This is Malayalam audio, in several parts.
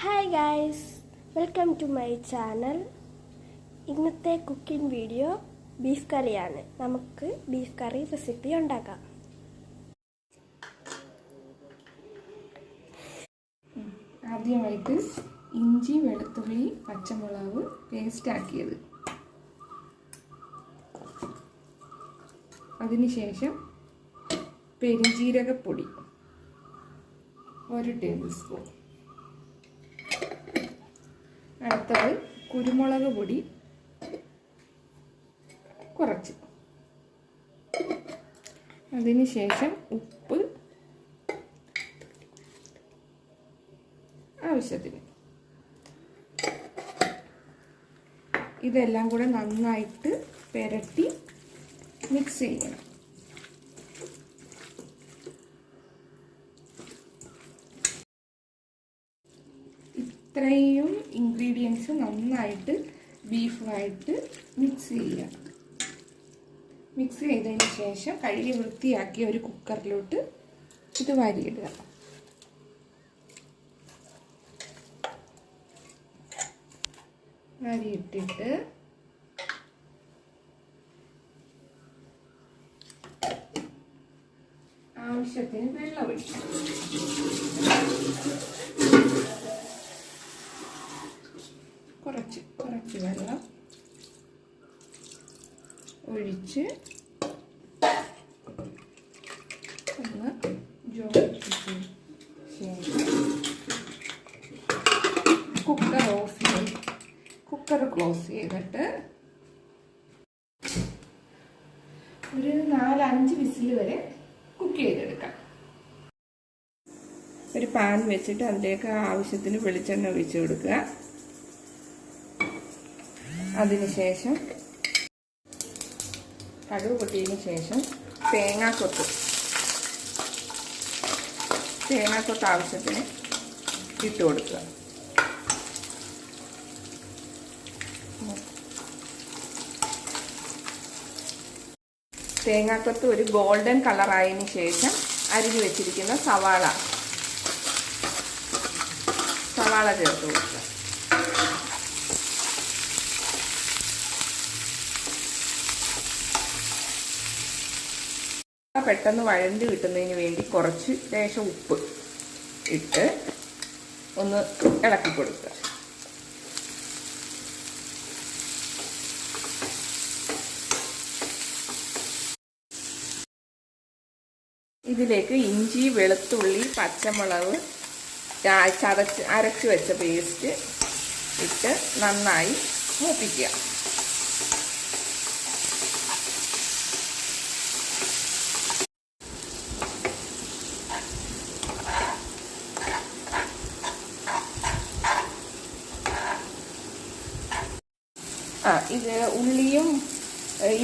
Hi guys, welcome to my channel. ഇന്നത്തെ കുക്കിംഗ് വീഡിയോ ബീഫ് കറിയാണ്. നമുക്ക് ബീഫ് കറി റെസിപ്പി ഉണ്ടാക്കാം. ആദ്യമായിട്ട് ഇഞ്ചി, വെളുത്തുള്ളി, പച്ചമുളക് പേസ്റ്റ് ആക്കിയത്. അതിനുശേഷം പെരുംജീരകപ്പൊടി 1 ടേബിൾ സ്പൂൺ. അടുത്തത് കുരുമുളക് പൊടി കുറച്ച്. അതിനുശേഷം ഉപ്പ് ആവശ്യത്തിന്. ഇതെല്ലാം കൂടെ നന്നായിട്ട് പുരട്ടി മിക്സ് ചെയ്യണം. ഇത്രയും ഇൻഗ്രീഡിയൻസ് നന്നായിട്ട് ബീഫുമായിട്ട് മിക്സ് ചെയ്യുക. മിക്സ് ചെയ്തതിന് ശേഷം കഴുകി വൃത്തിയാക്കിയ ഒരു കുക്കറിലോട്ട് ഇത് വാരിയിടുക. വാരിയിട്ടിട്ട് ആവശ്യത്തിന് വെള്ളം ഒഴിക്കുക. കുറച്ച് വെള്ളം ഒഴിച്ച് ഒന്ന് യോജിപ്പിച്ച ശേഷം കുക്കർ ക്ലോസ് ചെയ്തിട്ട് ഒരു 4-5 വിസിൽ വരെ കുക്ക് ചെയ്തെടുക്കാം. ഒരു പാൻ വെച്ചിട്ട് അതിലേക്ക് ആവശ്യത്തിന് വെളിച്ചെണ്ണ ഒഴിച്ച് കൊടുക്കുക. അതിനുശേഷം കടുക് പൊട്ടിയതിന് ശേഷം തേങ്ങാക്കൊത്ത് ആവശ്യത്തിന് ഇട്ട് കൊടുക്കുക. തേങ്ങാക്കൊത്ത് ഒരു ഗോൾഡൻ കളറായതിന് ശേഷം അരിഞ്ഞു വെച്ചിരിക്കുന്ന സവാള ചേർത്ത് കൊടുക്കുക. പെട്ടെന്ന് വഴണ്ട് കിട്ടുന്നതിന് വേണ്ടി കുറച്ച് ലേശം ഉപ്പ് ഇട്ട് ഒന്ന് ഇളക്കി കൊടുക്കുക. ഇതിലേക്ക് ഇഞ്ചി, വെളുത്തുള്ളി, പച്ചമുളക് അരച്ച് വെച്ച പേസ്റ്റ് ഇട്ട് നന്നായി മൂപ്പിക്കുക. ഇത് ഉള്ളിയും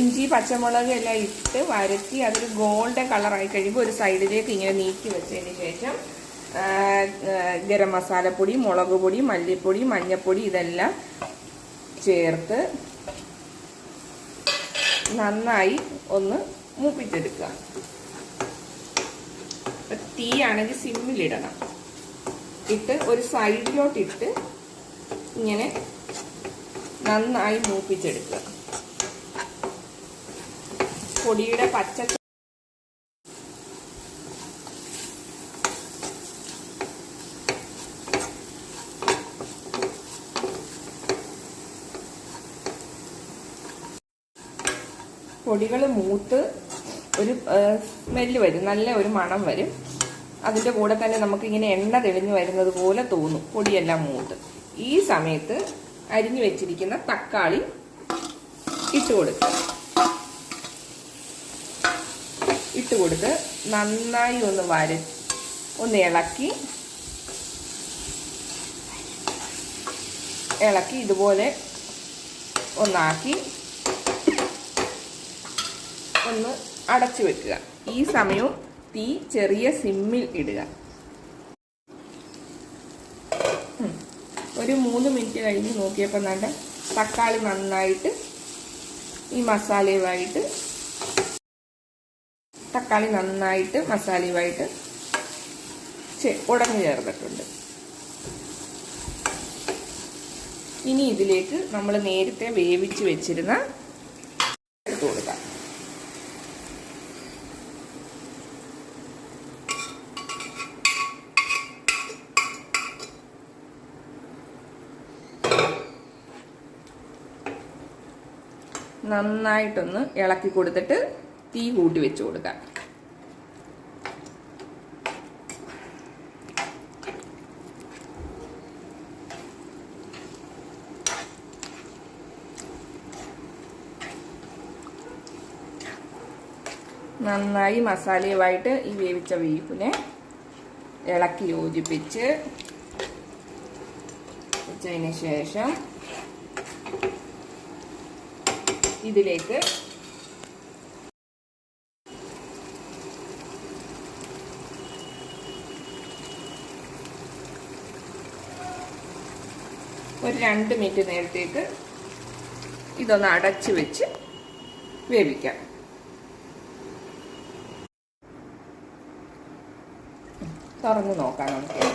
ഇഞ്ചി, പച്ചമുളക് എല്ലാം ഇട്ട് വരട്ടി അതൊരു ഗോൾഡൻ കളറായി കഴിയുമ്പോൾ ഒരു സൈഡിലേക്ക് ഇങ്ങനെ നീക്കി വെച്ചതിന് ശേഷം ഗരം മസാലപ്പൊടി, മുളക് പൊടി, മല്ലിപ്പൊടി, മഞ്ഞൾപ്പൊടി ഇതെല്ലാം ചേർത്ത് നന്നായി ഒന്ന് മൂപ്പിച്ചെടുക്കുക. തീയാണെങ്കിൽ സിമ്മിലിടണം. ഇട്ട് ഒരു സൈഡിലോട്ടിട്ട് ഇങ്ങനെ നന്നായി മൂപ്പിച്ചെടുക്കുക. പൊടിയുടെ പൊടികൾ മൂത്ത് ഒരു സ്മെല്ല് വരും, നല്ല ഒരു മണം വരും. അതിൻ്റെ കൂടെ തന്നെ നമുക്കിങ്ങനെ എണ്ണ തെളിഞ്ഞു വരുന്നത് പോലെ തോന്നും പൊടിയെല്ലാം മൂത്ത്. ഈ സമയത്ത് അരിഞ്ഞു വെച്ചിരിക്കുന്ന തക്കാളി ഇട്ട് കൊടുത്ത് നന്നായി ഒന്ന് ഇളക്കി ഇതുപോലെ ഒന്നാക്കി ഒന്ന് അടച്ചു വെക്കുക. ഈ സമയവും തീ ചെറിയ സിമ്മിൽ ഇടുക. ഒരു 3 മിനിറ്റ് കഴിഞ്ഞ് നോക്കിയപ്പോൾ നല്ല തക്കാളി നന്നായിട്ട് ഈ മസാലയുമായിട്ട് ഉടഞ്ഞു ചേർന്നിട്ടുണ്ട്. ഇനി ഇതിലേക്ക് നമ്മൾ നേരത്തെ വേവിച്ച് വെച്ചിരുന്ന ഇട്ട് കൊടുക്കാം. നന്നായിട്ടൊന്ന് ഇളക്കി കൊടുത്തിട്ട് തീ കൂട്ടി വെച്ച് കൊടുക്കാം. നന്നായി മസാലയുമായിട്ട് ഈ വേവിച്ച ബീഫിനെ ഇളക്കി യോജിപ്പിച്ച് വെച്ചതിന് ശേഷം ഇതിലേക്ക് ഒരു 2 മിനിറ്റ് നേരത്തേക്ക് ഇതൊന്ന് അടച്ചു വെച്ച് വേവിക്കാം. തുറന്ന് നോക്കാം നമുക്ക്.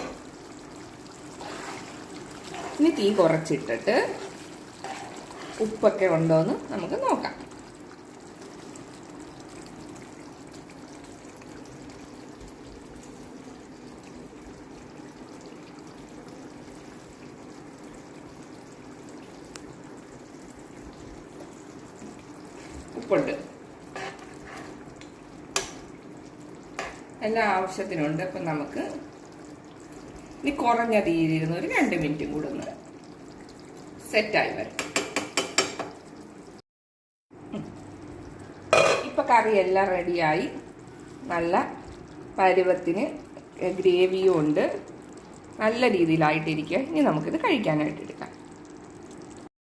ഇനി തീ കുറച്ചിട്ടിട്ട് ഉപ്പൊക്കെ ഉണ്ടോയെന്ന് നമുക്ക് നോക്കാം. ഉപ്പുണ്ട്, എല്ലാ ആവശ്യത്തിനുണ്ട്. അപ്പം നമുക്ക് ഇനി കുറഞ്ഞ തീയിലിരുന്ന് ഒരു 2 മിനിറ്റും കൂടെ ഒന്ന് സെറ്റായി വരും. ഇപ്പം കറിയെല്ലാം റെഡിയായി, നല്ല പരുവത്തിന് ഗ്രേവിയും ഉണ്ട്, നല്ല രീതിയിലായിട്ടിരിക്കുക. ഇനി നമുക്കിത് കഴിക്കാനായിട്ട് എടുക്കാം.